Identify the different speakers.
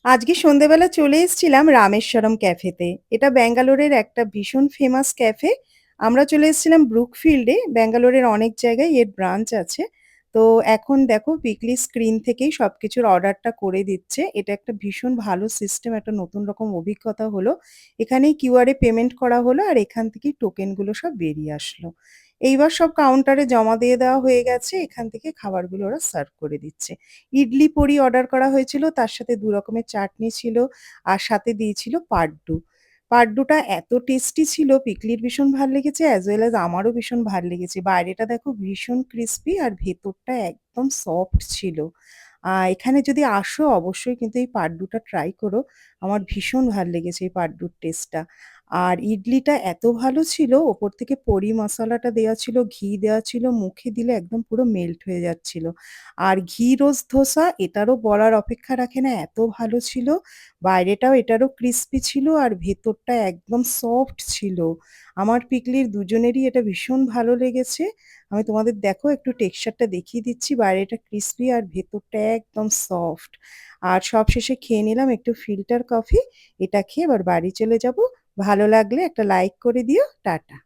Speaker 1: আজকে সন্ধ্যেবেলা চলে এসেছিলাম রামেশ্বরম ক্যাফেতে। এটা ব্যাঙ্গালোরের একটা ভীষণ ফেমাস ক্যাফে। আমরা চলে এসেছিলাম ব্রুকফিল্ডে। ব্যাঙ্গালোরের অনেক জায়গায় এর ব্রাঞ্চ আছে। তো এখন দেখো পিকলি স্ক্রিন থেকেই সবকিছুর অর্ডারটা করে দিচ্ছে। এটা একটা ভীষণ ভালো সিস্টেম, একটা নতুন রকম অভিজ্ঞতা হলো। এখানেই কিউআর এ পেমেন্ট করা হলো আর এখান থেকেই টোকেনগুলো সব বেরিয়ে আসলো। এইবার সব কাউন্টারে জমা দিয়ে দেওয়া হয়ে গেছে। এখান থেকে খাবারগুলো ওরা সার্ভ করে দিচ্ছে। ইডলি পুরি অর্ডার করা হয়েছিল। তার সাথে ২ রকমের চাটনি ছিল। আর সাথে দিয়েছিল পাড্ডু। পাড্ডুটা এত টেস্টি ছিল, পিকলির ভীষণ ভাল লেগেছে অ্যাজ ওয়েল অ্যাজ আমারও ভীষণ ভাল লেগেছে। বাইরেটা দেখো ভীষণ ক্রিসপি আর ভেতরটা একদম সফট ছিল। এখানে যদি আসো অবশ্যই কিন্তু এই পাড্ডুটা ট্রাই করো। আমার ভীষণ ভাল লেগেছে এই পাড্ডুর টেস্টটা। আর ইডলিটা এত ভালো ছিল, ওপর থেকে পরি মশলাটা দেওয়া ছিল, ঘি দেওয়া ছিল, মুখে দিলে একদম পুরো মেল্ট হয়ে যাচ্ছিল। আর ঘি রোজ ধোসা এটারও বলার অপেক্ষা রাখে না, এত ভালো ছিল। বাইরেটাও এটারও ক্রিসপি ছিল আর ভেতরটা একদম সফট ছিল। আমার পিকলির দুজনেরই এটা ভীষণ ভালো লেগেছে। আমি তোমাদের দেখো একটু টেক্সচারটা দেখিয়ে দিচ্ছি। বাইরেটা ক্রিসপি আর ভেতরটা একদম সফট। আর সবশেষে খেয়ে নিলাম একটু ফিল্টার কফি। এটা খেয়ে এবার বাড়ি চলে যাব। ভালো লাগলে একটা লাইক করে দিও। টাটা।